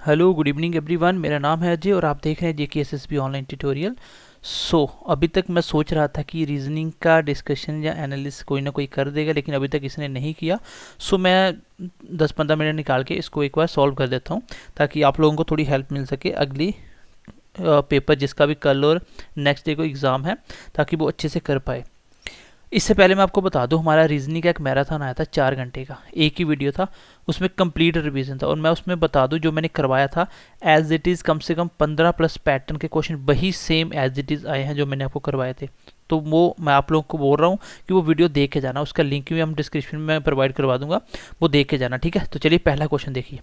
Hello good evening everyone, मेरा नाम है अजय और आप देख रहे हैं JKSSB ऑनलाइन ट्यूटोरियल। अभी तक मैं सोच रहा था कि रीजनिंग का डिस्कशन या एनालिसिस कोई ना कोई कर देगा, लेकिन अभी तक इसने नहीं किया। मैं 10-15 मिनट निकाल के इसको एक बार सॉल्व कर देता हूँ, ताकि आप लोगों को थोड़ी हेल्प मिल सके अगली पेपर जिसका भी कल और नेक्स्ट डे को एग्ज़ाम है, ताकि वो अच्छे से कर पाए। इससे पहले मैं आपको बता दूं, हमारा रीजनिंग का एक मैराथन आया था 4 घंटे का, एक ही वीडियो था, उसमें कंप्लीट रिवीजन था। और मैं उसमें बता दूं, जो मैंने करवाया था एज इट इज़ कम से कम 15 प्लस पैटर्न के क्वेश्चन वही सेम एज इट इज़ आए हैं जो मैंने आपको करवाए थे। तो वो मैं आप लोगों को बोल रहा हूँ कि वो वीडियो देख के जाना, उसका लिंक भी हम डिस्क्रिप्शन में प्रोवाइड करवा दूंगा, वो देख के जाना, ठीक है। तो चलिए पहला क्वेश्चन देखिए।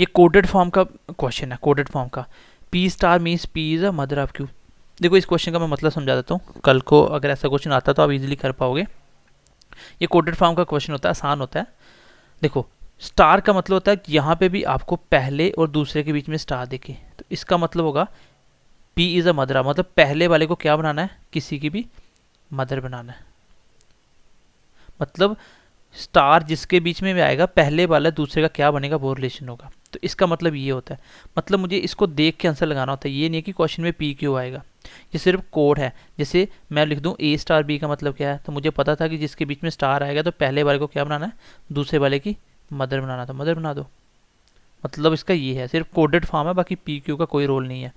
ये कोडेड फॉर्म का क्वेश्चन है, कोडेड फॉर्म का। P star means P is a mother of Q. देखो इस क्वेश्चन का मैं मतलब समझा देता हूँ, कल को अगर ऐसा क्वेश्चन आता तो आप इजीली कर पाओगे। ये कोडेड फॉर्म का क्वेश्चन होता है, आसान होता है। देखो स्टार का मतलब होता है कि यहाँ पे भी आपको पहले और दूसरे के बीच में स्टार देखे, तो इसका मतलब होगा पी इज़ अ मदर, मतलब पहले वाले को क्या बनाना है, किसी की भी मदर बनाना है। मतलब स्टार जिसके बीच में भी आएगा, पहले वाला दूसरे का क्या बनेगा, वो रिलेशन होगा। तो इसका मतलब ये होता है, मतलब मुझे इसको देख के आंसर लगाना होता है। ये नहीं है कि क्वेश्चन में पी क्यों आएगा, ये सिर्फ कोड है। जैसे मैं लिख दूं ए स्टार बी का मतलब क्या है, तो मुझे पता था कि जिसके बीच में स्टार आएगा तो पहले वाले को क्या बनाना है, दूसरे वाले की मदर बनाना था, मदर बना दो। मतलब इसका ये है, सिर्फ कोडेड फॉर्म है, बाकी पी क्यू का कोई रोल नहीं है।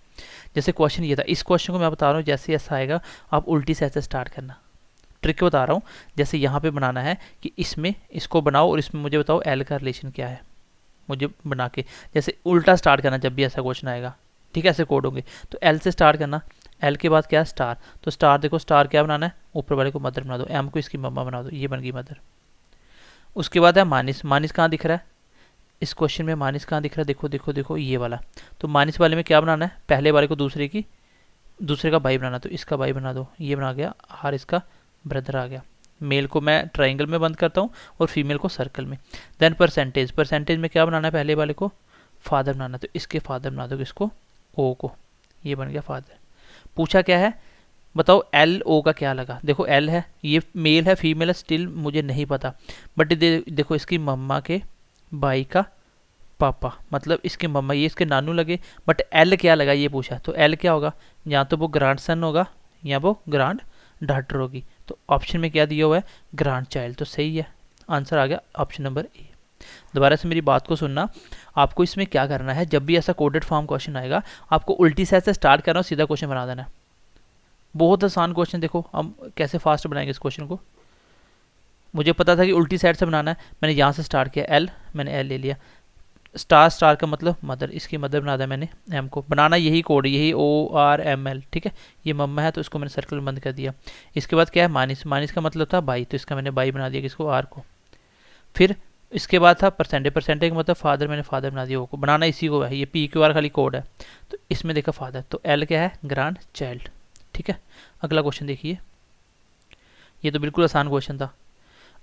जैसे क्वेश्चन ये था, इस क्वेश्चन को मैं बता रहा हूँ, जैसे ऐसा आएगा आप उल्टी से ऐसे स्टार्ट करना। ट्रिक बता रहा हूँ, जैसे यहाँ पे बनाना है कि इसमें इसको बनाओ और इसमें मुझे बताओ एल का रिलेशन क्या है, मुझे बना के जैसे उल्टा स्टार्ट करना जब भी ऐसा क्वेश्चन आएगा, ठीक है। ऐसे कोड होंगे, तो एल से स्टार्ट करना, एल के बाद क्या है स्टार, तो स्टार देखो स्टार क्या बनाना है, ऊपर वाले को मदर बना दो, एम को इसकी मम्मा बना दो, ये बन गई मदर। उसके बाद है माइनस, माइनस कहाँ दिख रहा है, इस क्वेश्चन में माइनस कहाँ दिख रहा है, देखो देखो देखो ये वाला। तो माइनस वाले में क्या बनाना है, पहले वाले को दूसरे का भाई बनाना, तो इसका भाई बना दो, ये बना गया आर, इसका ब्रदर आ गया। मेल को मैं ट्राइंगल में बंद करता हूँ और फीमेल को सर्कल में। देन परसेंटेज, परसेंटेज में क्या बनाना है, पहले वाले को फादर बनाना, तो इसके फादर बना दो, किसको, ओ को, ये बन गया फादर। पूछा क्या है, बताओ एल ओ का क्या लगा। देखो एल है, ये मेल है फीमेल है, स्टिल मुझे नहीं पता, बट देखो इसकी मम्मा के भाई का पापा, मतलब इसके मम्मा, ये इसके नानू लगे, बट एल क्या लगा ये पूछा, तो एल क्या होगा, या तो वो ग्रांड सन होगा या वो ग्रांड डॉटर होगी। तो ऑप्शन में क्या दिया हुआ है, ग्रांड चाइल्ड, तो सही है, आंसर आ गया ऑप्शन नंबर ए। दोबारा से मेरी बात को सुनना, आपको इसमें क्या करना है, जब भी ऐसा कोडेड फॉर्म क्वेश्चन आएगा, आपको उल्टी साइड से स्टार्ट करना और सीधा क्वेश्चन बना देना है। बहुत आसान क्वेश्चन, देखो हम कैसे फास्ट बनाएंगे इस क्वेश्चन को। मुझे पता था कि उल्टी साइड से बनाना है, मैंने यहाँ से स्टार्ट किया, एल, मैंने एल ले लिया, स्टार, स्टार का मतलब मदर, इसकी मदर बना दिया मैंने, एम को बनाना, यही कोड, यही ओ आर एम एल, ठीक है। ये मम्मा है तो इसको मैंने सर्कल में बंद कर दिया। इसके बाद क्या है माइनस, माइनस का मतलब था भाई, तो इसका मैंने भाई बना दिया, किसको, आर को। फिर इसके बाद था परसेंटेज, परसेंटेज का मतलब फादर, मैंने फादर बना दिया, ओ को बनाना इसी को है, ये पी क्यू आर खाली कोड है। तो इसमें देखा फादर, तो एल क्या है, ग्रांड चाइल्ड, ठीक है। अगला क्वेश्चन देखिए, ये तो बिल्कुल आसान क्वेश्चन था।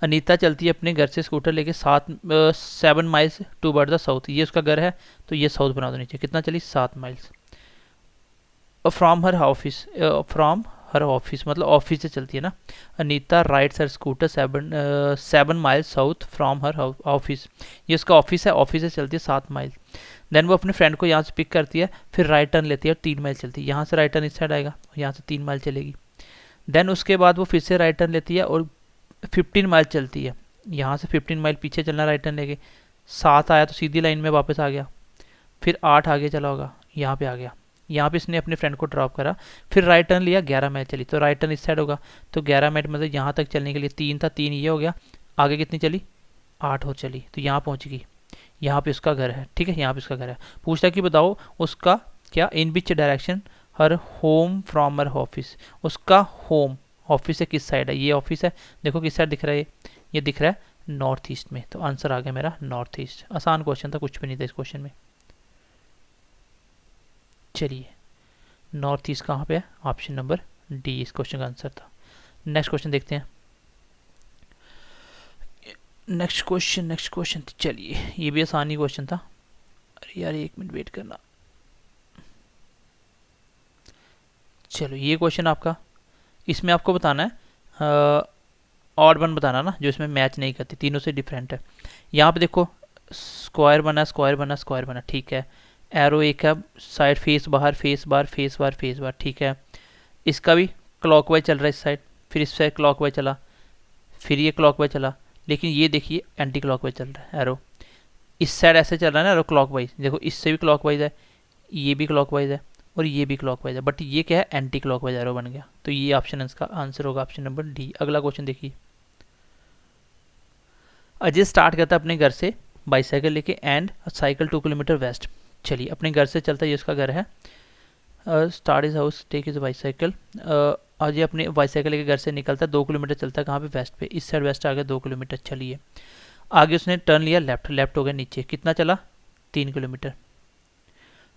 अनीता चलती है अपने घर से स्कूटर लेके 7 miles toward the south, ये उसका घर है, तो ये साउथ बना दो नीचे, कितना चली 7 miles. From her office, from her office मतलब ऑफिस से चलती है ना। Anita rides her scooter 7 miles south from her office, ये उसका ऑफिस है, ऑफिस से चलती है 7 माइल। देन वो अपने फ्रेंड को यहाँ से पिक करती है, फिर राइट टर्न लेती है और 3 माइल चलती है, यहाँ से राइट टर्न इस साइड आएगा, यहाँ से 3 माइल चलेगी। देन उसके बाद वो फिर से राइट टर्न लेती है और 15 माइल चलती है, यहाँ से 15 माइल पीछे चलना राइट टर्न लेके, 7 आया तो सीधी लाइन में वापस आ गया, फिर 8 आगे चला होगा, यहाँ पे आ गया, यहाँ पे इसने अपने फ्रेंड को ड्रॉप करा, फिर राइट टर्न लिया, 11 माइल चली, तो राइट टर्न इस साइड होगा, तो 11 माइल मतलब यहाँ तक चलने के लिए 3 था, 3 ये हो गया, आगे कितनी चली 8 हो चली, तो यहाँ पहुँच गई, यहाँ पे उसका घर है, ठीक है, यहाँ पे उसका घर है। पूछता कि बताओ उसका क्या, in which direction her home from her office, उसका होम ऑफिस से किस साइड है, ये ऑफिस है, देखो किस साइड दिख रहा है, ये दिख रहा है नॉर्थ ईस्ट में, तो आंसर आ गया मेरा नॉर्थ ईस्ट। आसान क्वेश्चन था, कुछ भी नहीं था इस क्वेश्चन में। चलिए नॉर्थ ईस्ट कहाँ पे है, ऑप्शन नंबर डी इस क्वेश्चन का आंसर था। नेक्स्ट क्वेश्चन देखते हैं, नेक्स्ट क्वेश्चन, चलिए ये भी आसान ही क्वेश्चन था। अरे यार 1 मिनट वेट करना। चलो ये क्वेश्चन आपका, इसमें आपको बताना है ऑड वन बताना ना, जो इसमें मैच नहीं करती, तीनों से डिफरेंट है। यहाँ पे देखो स्क्वायर बना, स्क्वायर बना, स्क्वायर बना, ठीक है। एरो एक है, साइड फेस बाहर, फेस बार, फेस बार, फेस बार, ठीक है। इसका भी क्लॉकवाइज चल रहा है इस साइड, फिर इस साइड क्लॉकवाइज चला, फिर ये क्लॉकवाइज चला, लेकिन ये देखिए एंटी क्लॉकवाइज चल रहा है एरो। इस साइड ऐसे चल रहा है ना एरो क्लॉकवाइज, देखो इससे भी क्लॉकवाइज है, ये भी क्लॉकवाइज है और ये भी क्लॉकवाइज है, बट ये क्या है, एंटी क्लॉकवाइज एरो बन गया। तो ये ऑप्शन इसका आंसर होगा, ऑप्शन नंबर डी। अगला क्वेश्चन देखिए। अजय स्टार्ट करता है अपने घर से बाईसाइकिल लेके एंड साइकिल 2 किलोमीटर वेस्ट। चलिए अपने घर से चलता है, ये उसका घर है। Start is house, take is bicycle. Ajay अपने बाईसाइकिल लेके घर से निकलता है, 2 किलोमीटर चलता है, कहाँ पे, वेस्ट पे। इस साइड वेस्ट आ गया 2 किलोमीटर। चलिए आगे उसने टर्न लिया लेफ्ट, लेफ्ट हो गया नीचे, कितना चला, 3 किलोमीटर।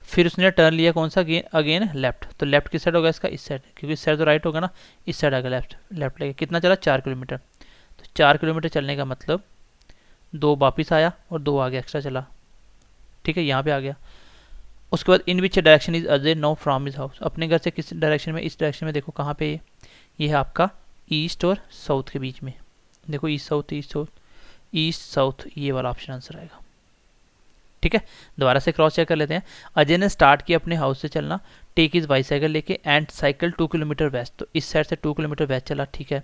फिर उसने टर्न लिया कौन सा, अगेन लेफ्ट, तो लेफ्ट किस साइड होगा इसका, इस साइड, क्योंकि इस साइड तो राइट होगा ना, इस साइड आ गया लेफ्ट, लेफ्ट लेके कितना चला, 4 किलोमीटर। तो 4 किलोमीटर चलने का मतलब 2 वापिस आया और 2 आगे एक्स्ट्रा चला, ठीक है, यहाँ पे आ गया। उसके बाद in which direction is Ajay no from his house, अपने घर से किस डायरेक्शन में, इस डायरेक्शन में, देखो कहाँ पे ये है आपका ईस्ट और साउथ के बीच में, देखो east south, east south, east south, ये वाला ऑप्शन आंसर आएगा, ठीक है। दोबारा से क्रॉस चेक कर लेते हैं। अजय ने स्टार्ट किया अपने हाउस से चलना, टेक इज बाईसाइकिल लेके एंड साइकिल 2 किलोमीटर वेस्ट, तो इस साइड से 2 किलोमीटर वेस्ट चला, ठीक है।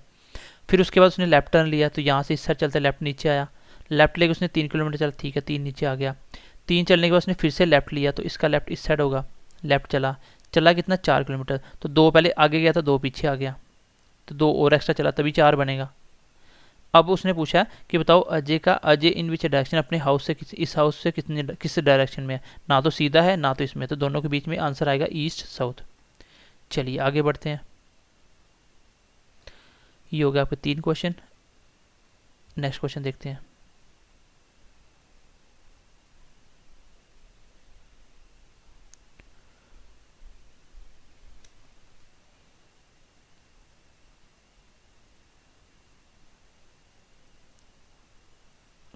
फिर उसके बाद उसने लेफ्ट टर्न लिया, तो यहाँ से इस साइड चलते लेफ्ट नीचे आया, लेफ्ट लेके उसने 3 किलोमीटर चला, ठीक है, 3 नीचे आ गया। 3 चलने के बाद उसने फिर से लेफ्ट लिया, तो इसका लेफ्ट इस साइड होगा, लेफ्ट चला, चला कितना, 4 किलोमीटर, तो 2 पहले आगे गया था, 2 पीछे आ गया, तो 2 और एक्स्ट्रा चला, तभी 4 बनेगा। अब उसने पूछा कि बताओ अजय इन विच डायरेक्शन, अपने हाउस से इस हाउस से किस डायरेक्शन में है, ना तो सीधा है ना तो इसमें, तो दोनों के बीच में आंसर आएगा ईस्ट साउथ। चलिए आगे बढ़ते हैं। ये हो गया आपके 3 क्वेश्चन। नेक्स्ट क्वेश्चन देखते हैं।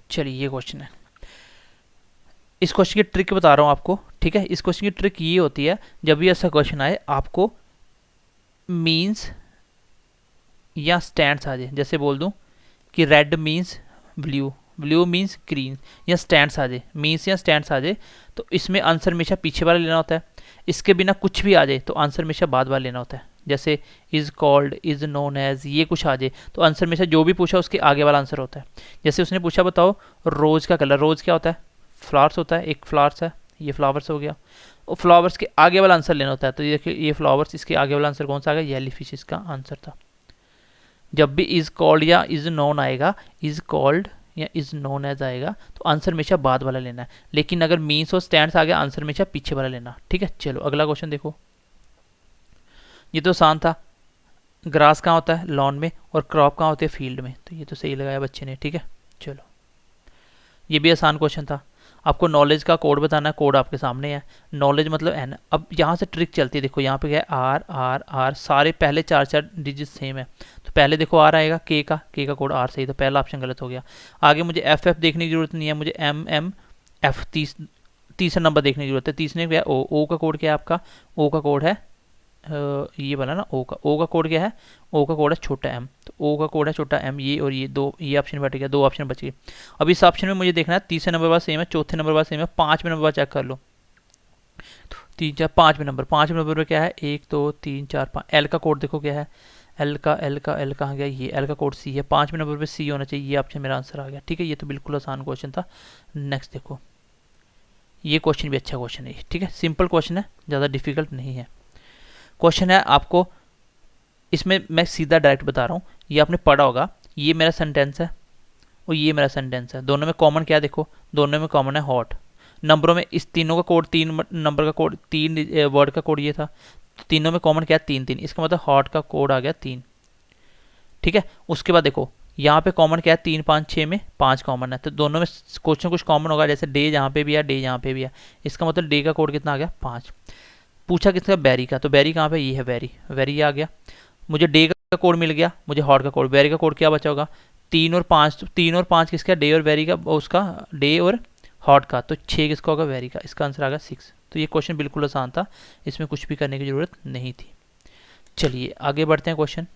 चलिए ये क्वेश्चन है, इस क्वेश्चन की ट्रिक बता रहा हूँ आपको, ठीक है। इस क्वेश्चन की ट्रिक ये होती है, जब भी ऐसा क्वेश्चन आए आपको मीन्स या स्टैंड्स आ जाए, जैसे बोल दूं कि red means blue, blue means green, या स्टैंड्स आ जाए, मीन्स या स्टैंड्स आ जाए, तो इसमें आंसर हमेशा पीछे वाला लेना होता है। इसके बिना कुछ भी आ जाए तो आंसर हमेशा बाद वाला लेना होता है, जैसे is called, is known as, ये कुछ आ जाए तो आंसर हमेशा जो भी पूछा उसके आगे वाला आंसर होता है। जैसे उसने पूछा बताओ रोज़ का कलर, रोज़ क्या होता है, फ्लावर्स होता है, एक फ्लावर्स है, ये फ्लावर्स हो गया, और फ्लावर्स के आगे वाला आंसर लेना होता है। तो ये देखिए ये फ्लावर्स, इसके आगे वाला आंसर कौन सा आ गया, येली फिश इसका आंसर था। जब भी इज़ कॉल्ड या इज़ नोन आएगा, इज़ कॉल्ड या इज़ नोन एज आएगा, तो आंसर हमेशा बाद वाला लेना है, लेकिन अगर मीन्स और स्टैंड्स आ गया आंसर हमेशा पीछे वाला लेना, ठीक है। चलो अगला क्वेश्चन देखो, ये तो आसान था। ग्रास कहाँ होता है, लॉन में, और क्रॉप कहाँ होती है, फील्ड में, तो ये तो सही लगाया बच्चे ने, ठीक है। चलो ये भी आसान क्वेश्चन था। आपको नॉलेज का कोड बताना है, कोड आपके सामने है, नॉलेज मतलब एन। अब यहाँ से ट्रिक चलती है, देखो यहाँ पे क्या है, आर आर आर, सारे पहले 4 डिजिट सेम है, तो पहले देखो आर आएगा, के का कोड आर सही, तो पहला ऑप्शन गलत हो गया। आगे मुझे एफ देखने की जरूरत नहीं है, मुझे एम एम एफ तीसरा नंबर देखने की जरूरत है। तीसरे क्या है, ओ का कोड क्या है आपका, ओ का कोड है ये वाला ना, ओ का कोड क्या है, ओ का कोड है छोटा एम, तो ओ का कोड है छोटा एम, ये और ये दो, ये ऑप्शन बैठ गया, 2 ऑप्शन बच गए। अब इस ऑप्शन में मुझे देखना है तीसरे नंबर बाद सेम है, चौथे नंबर बाद सेम है, 5वें नंबर बाद चेक कर लो, 3 4 5वें नंबर, 5वें नंबर पर क्या है, 1 2 3 4 5, एल का कोड देखो क्या है, एल कहाँ गया, ये एल का कोड सी है, 5वें नंबर पर सी होना चाहिए, ये ऑप्शन मेरा आंसर आ गया, ठीक है। ये तो बिल्कुल आसान क्वेश्चन था। नेक्स्ट देखो, ये क्वेश्चन भी अच्छा क्वेश्चन है, ठीक है, सिंपल क्वेश्चन है, ज़्यादा डिफिकल्ट नहीं है। क्वेश्चन है आपको, इसमें मैं सीधा डायरेक्ट बता रहा हूँ, ये आपने पढ़ा होगा, ये मेरा सेंटेंस है और ये मेरा सेंटेंस है, दोनों में कॉमन क्या देखो, दोनों में कॉमन है हॉट। नंबरों में इस तीनों का कोड, 3 नंबर का कोड, 3 वर्ड का कोड ये था, तो तीनों में कॉमन क्या है, 3 3, इसका मतलब हॉट का कोड आ गया 3, ठीक है। उसके बाद देखो यहाँ पे कॉमन क्या है, 3 5 6 में 5 कॉमन है, तो दोनों में कुछ ना कुछ कॉमन होगा, जैसे डे यहाँ पे भी है, डे यहाँ पे भी है, इसका मतलब डे का कोड कितना आ गया 5। पूछा किसका, बैरी का, तो बैरी कहाँ पे, ये है बैरी, बैरी आ गया। मुझे डे का कोड मिल गया, मुझे हॉट का कोड, बैरी का कोड क्या बचा होगा, 3 और 5, 3 और 5 किसका, डे और बैरी का, उसका डे और हॉट का, तो 6 किसका होगा, बैरी का, इसका आंसर आ गया 6। तो ये क्वेश्चन बिल्कुल आसान था, इसमें कुछ भी करने की जरूरत नहीं थी। चलिए आगे बढ़ते हैं क्वेश्चन।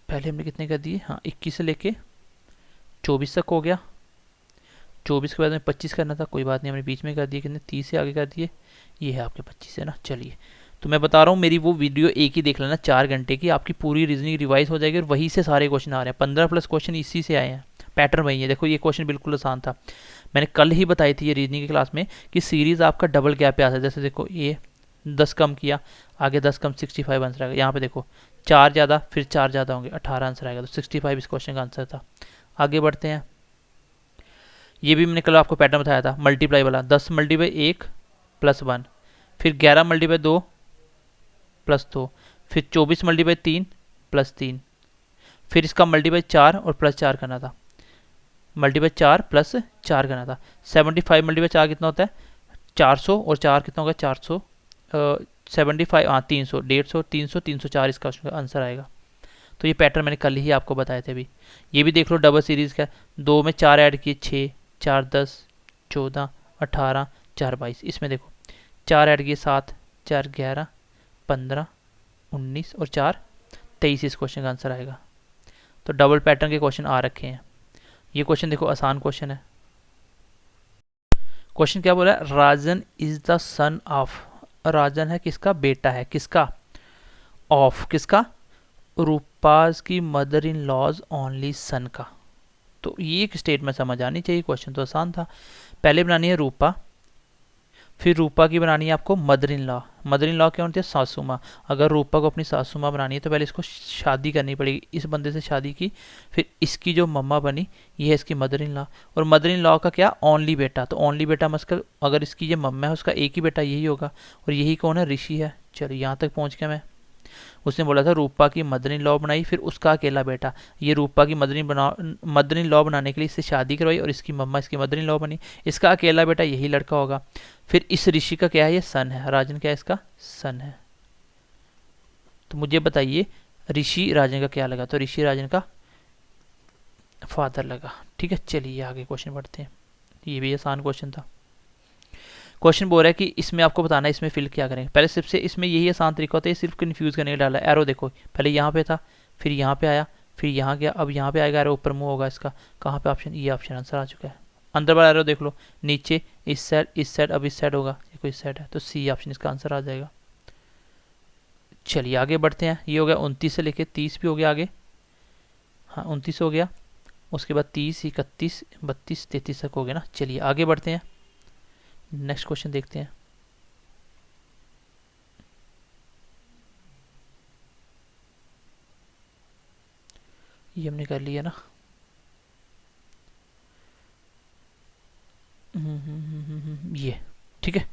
पहले हमने कितने कर दिए, हाँ 21 से लेके 24 तक हो गया। 24 के बाद में 25 करना था, कोई बात नहीं, हमने बीच में कर दिए, कितने 30 से आगे कर दिए, ये है आपके 25 है ना। चलिए, तो मैं बता रहा हूँ, मेरी वो वीडियो एक ही देख लेना 4 घंटे की, आपकी पूरी रीजनिंग रिवाइज हो जाएगी और वहीं से सारे क्वेश्चन आ रहे हैं। 15 प्लस क्वेश्चन इसी से आए हैं, पैटर्न वही है। देखो ये क्वेश्चन बिल्कुल आसान था, मैंने कल ही बताई थी ये रीजनिंग की क्लास में कि सीरीज आपका डबल गैप पे आता है। जैसे देखो ये 10 कम किया, आगे 10 कम 65 आंसर आएगा। यहाँ पे देखो 4 ज़्यादा फिर 4 ज़्यादा होंगे, 18 आंसर आएगा। तो 65 इस क्वेश्चन का आंसर था। आगे बढ़ते हैं, ये भी मैंने कल आपको पैटर्न बताया था, मल्टीप्लाई वाला। 10 मल्टीप्लाई 1 प्लस 1, फिर 11 मल्टीप्लाई 2 प्लस 2, फिर 24 मल्टीप्लाई 3 प्लस 3, फिर इसका मल्टीप्लाई 4 और प्लस 4 करना था, मल्टीप्लाई 4 प्लस 4 करना था। 75 मल्टीप्लाई 4 कितना होता है, 400, और 4 कितना होगा 400, 75, हाँ 300, 150, 300, 304 इसका आंसर आएगा। तो ये पैटर्न मैंने कल ही आपको बताए थे। अभी ये भी देख लो, डबल सीरीज़ का, 2 में 4 ऐड किए 6, 4 10, 14, 18, 4 22, इसमें देखो 4 ऐड किए 7, 4 11, 15, 19 और 4 23 इस क्वेश्चन का आंसर आएगा। तो डबल पैटर्न के क्वेश्चन आ रखे हैं। ये क्वेश्चन देखो आसान क्वेश्चन है। क्वेश्चन क्या बोला है, Rajan is the son of, Rajan है किसका, बेटा है किसका, ऑफ किसका, रूपाज की mother in law's only son का। तो ये एक स्टेटमेंट समझ आनी चाहिए, क्वेश्चन तो आसान था। पहले बनानी है रूपा, फिर रूपा की बनानी है आपको mother in law. Mother in law क्या होती है, सासू माँ। अगर रूपा को अपनी सासू माँ बनानी है तो पहले इसको शादी करनी पड़ेगी, इस बंदे से शादी की, फिर इसकी जो मम्मा बनी ये है इसकी मदर इन लॉ। और मदर इन लॉ का क्या, ओनली बेटा। तो ओनली बेटा मस्कर, अगर इसकी जो मम्मा है उसका एक ही बेटा यही होगा, और यही कौन है, ऋषि है। चलो यहाँ तक पहुँच गया मैं। उसने बोला था रूपा की मदर इन लॉ बनाई, फिर उसका अकेला बेटा, ये रूपा की मदर इन लॉ बनाने के लिए इससे शादी करवाई और इसकी मम्मा इसकी मदर इन लॉ बनी, इसका अकेला बेटा यही लड़का होगा। फिर इस ऋषि का क्या है, ये सन है, राजन क्या है इसका, सन है। तो मुझे बताइए ऋषि राजन का क्या लगा, तो ऋषि राजन का फादर लगा। ठीक है, चलिए आगे क्वेश्चन पढ़ते हैं। ये भी आसान क्वेश्चन था। क्वेश्चन बोल रहा है कि इसमें आपको बताना है इसमें फिल क्या करेंगे। पहले सबसे इसमें यही आसान तरीका होता है, सिर्फ कन्फ्यूज करने का डाला। एरो देखो, पहले यहाँ पे था, फिर यहाँ पे आया, फिर यहाँ गया, अब यहाँ पे आएगा, एरो ऊपर मुंह होगा इसका। कहाँ पे ऑप्शन, ये ऑप्शन आंसर आ चुका है। अंदर वाला एरो देख लो, नीचे इस साइड, अब इस साइड होगा, ये कोई साइड है, तो सी ऑप्शन इसका आंसर आ जाएगा। चलिए आगे बढ़ते हैं। ये हो गया 29 से लेके 30 भी हो गया आगे, हाँ 29 हो गया, उसके बाद 30, 31, 32, 33 तक हो गया ना। चलिए आगे बढ़ते हैं, नेक्स्ट क्वेश्चन देखते हैं। ये हमने कर लिया ना। ये ठीक है।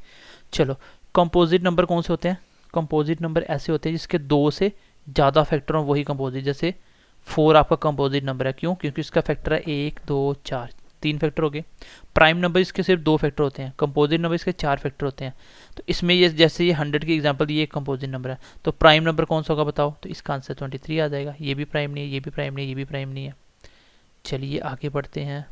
चलो, कंपोजिट नंबर कौन से होते हैं, कंपोजिट नंबर ऐसे होते हैं जिसके 2 से ज़्यादा फैक्टर हो, वही कंपोजिट। जैसे 4 आपका कंपोजिट नंबर है, क्यों, क्योंकि इसका फैक्टर है 1 2 4, 3 फैक्टर हो गए। प्राइम नंबर इसके सिर्फ 2 फैक्टर होते हैं, कंपोजिट नंबर इसके 4 फैक्टर होते हैं। तो इसमें ये जैसे ये 100 की एग्जांपल, ये एक कंपोजिट नंबर है, तो प्राइम नंबर कौन सा होगा बताओ, तो इसका आंसर 23 आ जाएगा। ये भी प्राइम नहीं है, ये भी प्राइम नहीं है, ये भी प्राइम नहीं है। चलिए आगे बढ़ते हैं।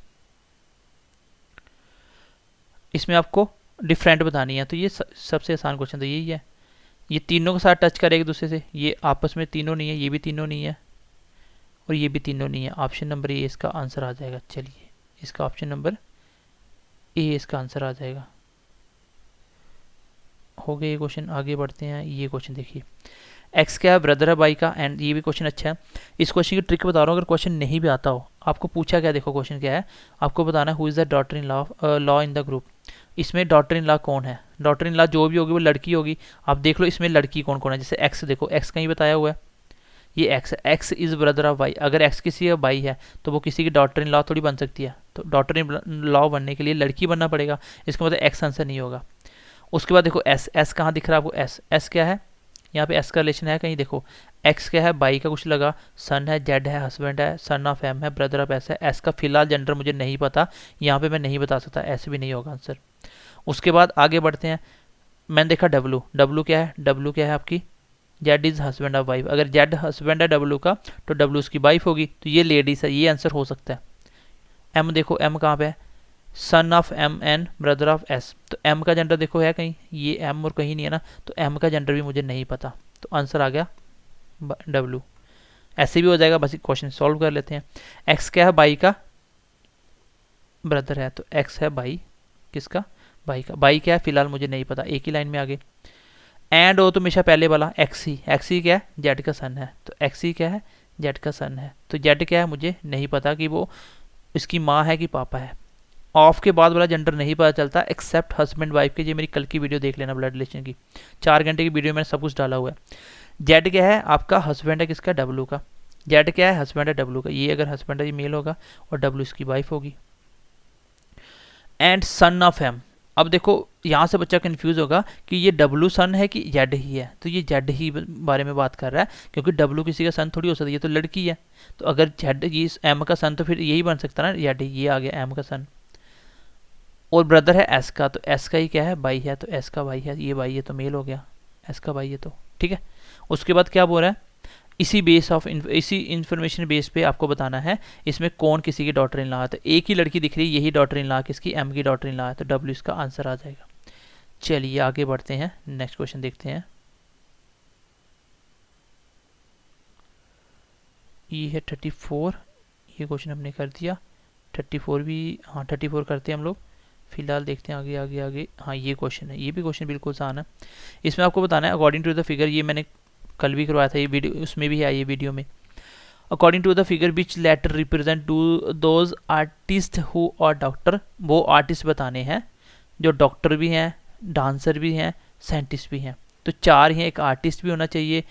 इसमें आपको डिफरेंट बतानी है, तो ये सबसे आसान क्वेश्चन तो यही है। ये तीनों के साथ टच करेगा दूसरे से, ये आपस में तीनों नहीं है, ये भी तीनों नहीं है, और ये भी तीनों नहीं है। ऑप्शन नंबर ए इसका आंसर आ जाएगा। चलिए इसका ऑप्शन नंबर ए इसका आंसर आ जाएगा। हो गया ये क्वेश्चन। आगे बढ़ते हैं। ये क्वेश्चन देखिए, एक्स क्या है, ब्रदर है बाई का, एंड ये भी क्वेश्चन अच्छा है। इस क्वेश्चन की ट्रिक बता रहा हूँ, अगर क्वेश्चन नहीं भी आता हो, आपको पूछा क्या, देखो क्वेश्चन क्या है, आपको बताना है who is the daughter in law in the group. इसमें डॉटर इन लॉ कौन है, डॉटर इन लॉ जो भी होगी वो लड़की होगी। आप देख लो इसमें लड़की कौन कौन है, जैसे एक्स देखो, एक्स कहीं बताया हुआ है, ये एक्स है, X is brother of Y. अगर एक्स किसी का भाई है तो वो किसी की डॉटर इन लॉ थोड़ी बन सकती है, तो डॉटर इन लॉ बनने के लिए लड़की बनना पड़ेगा, इसका मतलब एक्स आंसर नहीं होगा। उसके बाद देखो एस, एस कहाँ दिख रहा है आपको, एस, एस क्या है, यहाँ पे एस का रिलेशन है कहीं, देखो एक्स क्या है, बाई का कुछ लगा, सन है, जेड है, हस्बैंड है, सन ऑफ एम है, ब्रदर ऑफ एस है। एस का फिलहाल जेंडर मुझे नहीं पता, यहाँ पे मैं नहीं बता सकता, एस भी नहीं होगा आंसर। उसके बाद आगे बढ़ते हैं। मैंने देखा डब्लू, डब्लू क्या है, डब्लू क्या है आपकी, Z is husband of wife. अगर जेड हस्बैंड है डब्लू का तो डब्लू उसकी वाइफ होगी, तो ये लेडीज है, ये आंसर हो सकता है। एम देखो, एम कहाँ पे है, son of M N brother of S, तो एम का जेंडर देखो है कहीं, ये एम और कहीं नहीं है ना, तो एम का जेंडर भी मुझे नहीं पता, तो आंसर आ गया डब्लू। ऐसे भी हो जाएगा, बस क्वेश्चन सॉल्व कर लेते हैं। एक्स क्या है, बाई का ब्रदर है, तो एक्स है बाई किसका, बाई का। बाई क्या है फिलहाल मुझे नहीं पता, एक ही लाइन में आगे। एंड हो तो हमेशा पहले वाला एक्स ही क्या है, जेड का सन है, तो एक्स ही क्या है, जेड का सन है। तो जेड क्या है मुझे नहीं पता कि वो इसकी माँ है कि पापा है। ऑफ के बाद वाला जेंडर नहीं पता चलता एक्सेप्ट हस्बैंड वाइफ के। ये मेरी कल की वीडियो देख लेना ब्लड रिलेशन की, 4 घंटे की वीडियो में मैंने सब कुछ डाला हुआ है। जेड क्या है आपका, हस्बैंड है किसका, डब्लू का। जेड क्या है, हस्बैंड है डब्लू का। ये अगर हस्बैंड है ये मेल होगा और डब्लू इसकी वाइफ होगी। एंड सन ऑफ एम, अब देखो यहाँ से बच्चा कंफ्यूज होगा कि ये डब्लू सन है कि जेड ही है, तो ये जेड ही बारे में बात कर रहा है, क्योंकि डब्लू किसी का सन थोड़ी हो सकता है, ये तो लड़की है। तो अगर जेड ये एम का सन, तो फिर यही बन सकता है ना, जेड, ये आ गया एम का सन। और ब्रदर है एस का, तो एस का ही क्या है, भाई है, तो एस का भाई है, ये भाई है तो मेल हो गया, एस का भाई है तो ठीक है। उसके बाद क्या बोल रहा है, इसी इंफॉर्मेशन बेस पे आपको बताना है इसमें कौन किसी की डॉटर इन लॉ है। तो एक ही लड़की दिख रही है, यही डॉटर इन लॉ किसकी, एम की डॉटर इन लॉ है, तो डब्ल्यू इसका आंसर आ जाएगा। चलिए आगे बढ़ते हैं, नेक्स्ट क्वेश्चन देखते हैं। ये है 34, ये क्वेश्चन हमने कर दिया। 34 भी, हाँ 34 करते हैं हम लोग। फिलहाल देखते हैं आगे आगे आगे। हाँ ये क्वेश्चन है, ये भी क्वेश्चन बिल्कुल आसान है। इसमें आपको बताना है अकॉर्डिंग टू द फिगर, ये मैंने कल भी करवाया था, ये वीडियो उसमें भी है ये वीडियो में। According to the figure which letter represent to those artist who और डॉक्टर, वो आर्टिस्ट बताने हैं जो डॉक्टर भी हैं, डांसर भी हैं, साइंटिस्ट भी हैं। तो चार ही हैं, एक आर्टिस्ट भी होना चाहिए,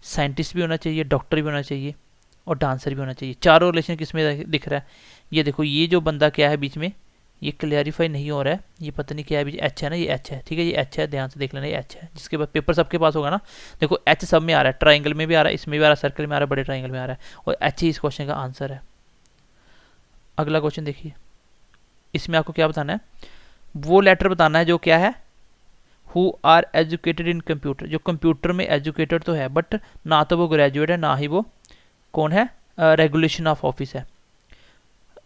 साइंटिस्ट भी होना चाहिए, डॉक्टर भी होना चाहिए और डांसर भी होना चाहिए। चारों रिलेशन किस में दिख रहा है, ये देखो, ये जो बंदा क्या है बीच में, ये क्लियरिफाई नहीं हो रहा है, ये पता नहीं क्या है, एच है ना, ये एच है, ठीक है, ये एच है, ध्यान से देख लेना, ये एच है, जिसके बाद पेपर सबके पास होगा ना। देखो एच सब में आ रहा है, ट्राइंगल में भी आ रहा है, इसमें भी आ रहा है, सर्कल में आ रहा है, बड़े ट्राइंगल में आ रहा है, और एच ही इस क्वेश्चन का आंसर है। अगला क्वेश्चन देखिए, इसमें आपको क्या बताना है, वो लेटर बताना है जो क्या है, who are educated in computer, जो कंप्यूटर में एजुकेटेड तो है बट ना तो वो ग्रेजुएट है, ना ही वो कौन है, रेगुलेशन ऑफ ऑफिस है,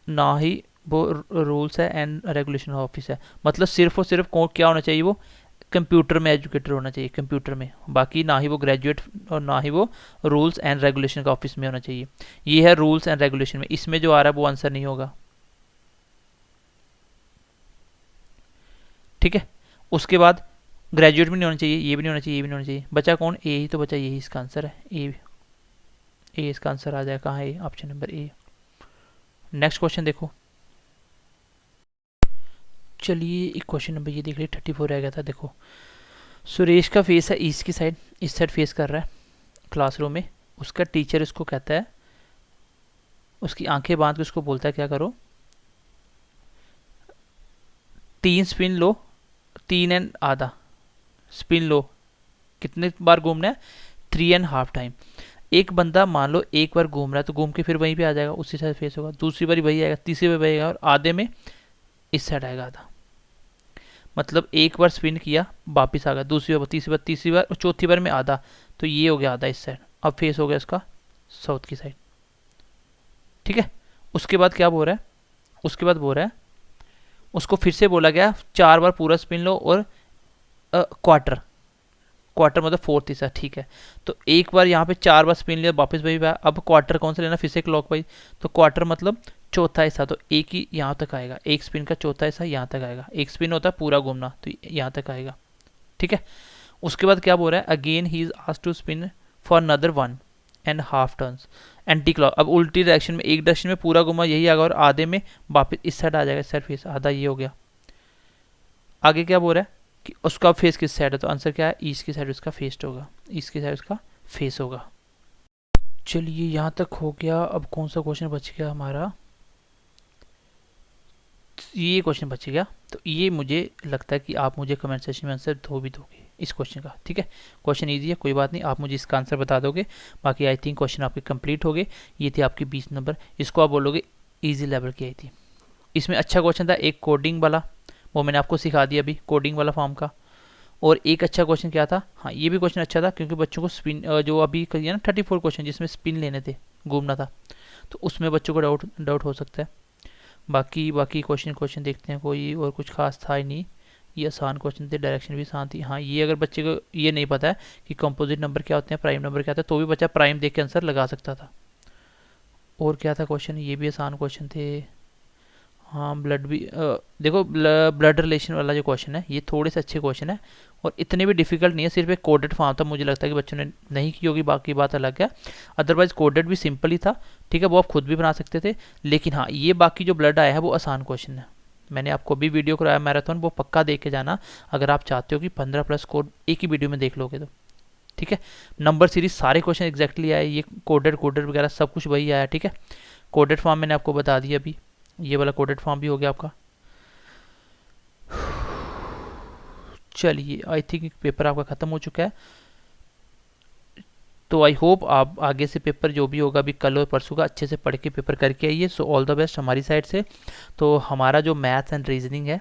ना ही वो रूल्स है एंड रेगुलेशन ऑफ ऑफिस है। मतलब सिर्फ और सिर्फ कौन क्या होना चाहिए, वो कंप्यूटर में एजुकेटेड होना चाहिए, कंप्यूटर में, बाकी ना ही वो ग्रेजुएट और ना ही वो रूल्स एंड रेगुलेशन का ऑफिस में होना चाहिए। ये है रूल्स एंड रेगुलेशन में, इसमें जो आ रहा है वो आंसर नहीं होगा, ठीक है। उसके बाद ग्रेजुएट भी नहीं होना चाहिए, ये भी नहीं होना चाहिए, ये भी नहीं होना चाहिए, बचा कौन, ए ही तो बचा, यही इसका आंसर है, ए इसका आंसर आ जाएगा, कहाँ है, option number A. Next question देखो, चलिए एक क्वेश्चन नंबर ये देख लीजिए, 34 रह गया था। देखो सुरेश का फेस है ईस्ट की साइड, इस साइड फेस कर रहा है क्लासरूम में, उसका टीचर इसको कहता है, उसकी आंखें बांध के उसको बोलता है क्या करो, 3 स्पिन लो, 3 एंड आधा स्पिन लो, कितने बार घूमना है, 3.5 टाइम। एक बंदा मान लो एक बार घूम रहा है तो घूम के फिर वहीं पे आ जाएगा, उसी साइड फेस होगा, दूसरी बार वही आएगा, तीसरी बार वही आएगा, और आधे में इस साइड आएगा आधा। मतलब एक बार स्पिन किया वापिस आ गया, दूसरी बार, तीसरी बार और चौथी बार में आधा, तो ये हो गया आधा इस साइड, अब फेस हो गया इसका साउथ की साइड, ठीक है। उसके बाद क्या बोल रहा है, उसके बाद बोल रहा है उसको फिर से बोला गया 4 बार पूरा स्पिन लो और क्वार्टर, क्वार्टर मतलब फोर्थ हिस्सा, ठीक है। तो एक बार यहाँ पे 4 बार स्पिन लिया वापस वही, अब क्वार्टर कौन सा लेना, फिर से क्लॉकवाइज, तो क्वार्टर मतलब चौथा हिस्सा, तो एक ही यहाँ तक आएगा, एक स्पिन का चौथा हिस्सा यहाँ तक आएगा, एक स्पिन होता है पूरा घूमना, तो यहाँ तक आएगा, ठीक है। उसके बाद क्या बोल रहा है, again he is asked to spin for another 1.5 turns anti clock, अब उल्टी डायरेक्शन में, एक डायरेक्शन में पूरा घुमा यही आएगा, और आधे में वापस इस साइड आ जाएगा, इस साइड फेस आधा, ये हो गया। आगे क्या बोल रहा है कि उसका फेस किस साइड है, तो आंसर क्या है, ईस्ट की साइड उसका फेस होगा, ईस्ट की साइड उसका फेस होगा। चलिए यहाँ तक हो गया। अब कौन सा क्वेश्चन बच गया हमारा, ये क्वेश्चन बच गया, तो ये मुझे लगता है कि आप मुझे कमेंट सेक्शन में आंसर दो भी दोगे इस क्वेश्चन का, ठीक है। क्वेश्चन ईजी है, कोई बात नहीं, आप मुझे इसका आंसर बता दोगे, बाकी आई थिंक क्वेश्चन आपके कंप्लीट हो गए। ये थे आपके 20 नंबर, इसको आप बोलोगे ईजी लेवल की आई थी। इसमें अच्छा क्वेश्चन था एक कोडिंग वाला, वो मैंने आपको सिखा दिया अभी, कोडिंग वाला फॉर्म का। और एक अच्छा क्वेश्चन क्या था, हाँ ये भी क्वेश्चन अच्छा था, क्योंकि बच्चों को स्पिन जो अभी करिए ना 34 क्वेश्चन जिसमें स्पिन लेने थे, घूमना था, तो उसमें बच्चों को डाउट हो सकता है। बाकी क्वेश्चन देखते हैं, कोई और कुछ खास था ही नहीं, ये आसान क्वेश्चन थे, डायरेक्शन भी आसान थी। हाँ ये अगर बच्चे को ये नहीं पता है कि कंपोजिट नंबर क्या होते हैं, प्राइम नंबर क्या होता है, तो भी बच्चा प्राइम देख के आंसर लगा सकता था। और क्या था क्वेश्चन, ये भी आसान क्वेश्चन थे। हाँ ब्लड भी देखो ब्लड रिलेशन वाला जो क्वेश्चन है ये थोड़े से अच्छे क्वेश्चन है और इतने भी डिफिकल्ट नहीं है, सिर्फ एक कोडेड फॉर्म था, मुझे लगता है कि बच्चों ने नहीं की होगी, बाकी बात अलग है। अदरवाइज कोडेड भी सिंपल ही था, ठीक है, वो आप खुद भी बना सकते थे। लेकिन हाँ ये बाकी जो ब्लड आया है वो आसान क्वेश्चन है। मैंने आपको भी वीडियो कराया मैराथन, वो पक्का देख के जाना अगर आप चाहते हो कि 15+ कोड एक ही वीडियो में देख लोगे तो। ठीक है, नंबर सीरीज सारे क्वेश्चन एग्जैक्टली आए, ये कोडेड कोडेड वगैरह सब कुछ वही आया। ठीक है, कोडेड फॉर्म मैंने आपको बता दिया अभी, ये वाला कोडेड फॉर्म भी हो गया आपका। चलिए आई थिंक पेपर आपका ख़त्म हो चुका है, तो आई होप आप आगे से पेपर जो भी होगा अभी कल और परसों का अच्छे से पढ़ के पेपर करके आइए। सो ऑल द बेस्ट हमारी साइड से। तो हमारा जो मैथ्स एंड रीजनिंग है,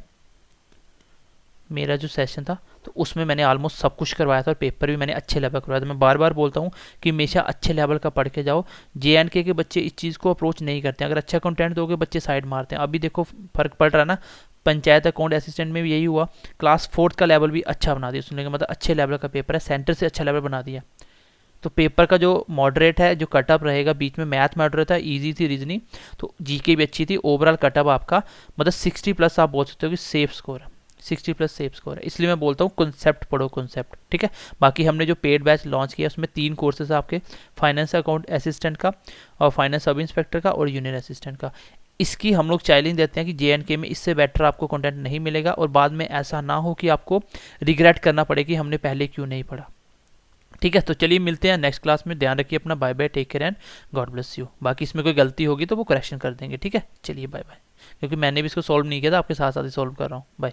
मेरा जो सेशन था तो उसमें मैंने ऑलमोस्ट सब कुछ करवाया था और पेपर भी मैंने अच्छे लेवल करवाया था। मैं बार बार बोलता हूँ कि हमेशा अच्छे लेवल का पढ़ के जाओ। JNK के बच्चे इस चीज़ को अप्रोच नहीं करते हैं, अगर अच्छा कंटेंट दोगे बच्चे साइड मारते हैं। अभी देखो फर्क पड़ रहा है ना, पंचायत अकाउंट असिस्टेंट में भी यही हुआ, क्लास 4th का लेवल भी अच्छा बना दिया सुनने का मतलब अच्छे लेवल का पेपर है, सेंटर से अच्छा लेवल बना दिया। तो पेपर का जो मॉडरेट है, जो कटअप रहेगा, बीच में मैथ मॉडरेट था, इजी थी रीजनिंग, तो जीके भी अच्छी थी, ओवरऑल कटअप आपका मतलब 60+ आप बोल सकते हो कि सेफ स्कोर है, 60+ सेफ स्कोर है। इसलिए मैं बोलता हूँ कॉन्सेप्ट पढ़ो कॉन्सेप्ट। ठीक है, बाकी हमने जो पेड बैच लॉन्च किया उसमें 3 कोर्सेज आपके, फाइनेंस अकाउंट असिस्टेंट का और फाइनेंस सब इंस्पेक्टर का और यूनियन असिस्टेंट का। इसकी हम लोग चैलेंज देते हैं कि JNK में इससे बेटर आपको कंटेंट नहीं मिलेगा और बाद में ऐसा ना हो कि आपको रिग्रेट करना पड़े कि हमने पहले क्यों नहीं पढ़ा। ठीक है, तो चलिए मिलते हैं नेक्स्ट क्लास में, ध्यान रखिए अपना, bye bye, take care and god bless you. बाकी इसमें कोई गलती होगी तो वो करेक्शन कर देंगे। ठीक है, चलिए बाय बाय, क्योंकि मैंने भी इसको सॉल्व नहीं किया था, आपके साथ साथ ही सॉल्व कर रहा हूँ। बाय।